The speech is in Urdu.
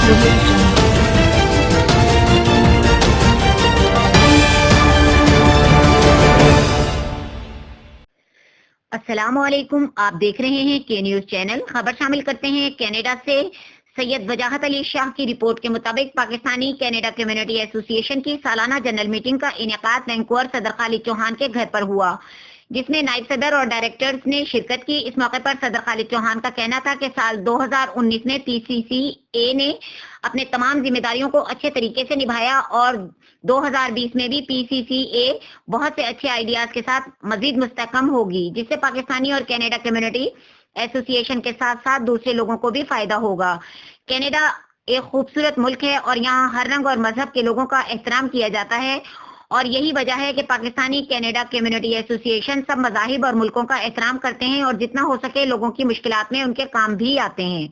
audio jungle. السلام علیکم، آپ دیکھ رہے ہیں کے نیوز چینل. خبر شامل کرتے ہیں کینیڈا سے. سید وجاہت علی شاہ کی رپورٹ کے مطابق پاکستانی کینیڈا کمیونٹی ایسوسی ایشن کی سالانہ جنرل میٹنگ کا انعقاد وینکوور صدر خالد چوہان کے گھر پر ہوا، جس میں نائب صدر اور ڈائریکٹرز نے شرکت کی. اس موقع پر صدر خالد چوہان کا کہنا تھا کہ سال 2019 میں پی سی سی اے نے اپنے تمام ذمہ داریوں کو اچھے طریقے سے نبھایا اور 2020 میں بھی پی سی سی اے بہت سے اچھے آئیڈیاز کے ساتھ مزید مستحکم ہوگی، جس سے پاکستانی اور کینیڈا کمیونٹی ایسوسی ایشن کے ساتھ ساتھ دوسرے لوگوں کو بھی فائدہ ہوگا. کینیڈا ایک خوبصورت ملک ہے اور یہاں ہر رنگ اور مذہب کے لوگوں کا احترام کیا جاتا ہے، اور یہی وجہ ہے کہ پاکستانی کینیڈا کمیونٹی ایسوسی ایشن سب مذاہب اور ملکوں کا احترام کرتے ہیں اور جتنا ہو سکے لوگوں کی مشکلات میں ان کے کام بھی آتے ہیں.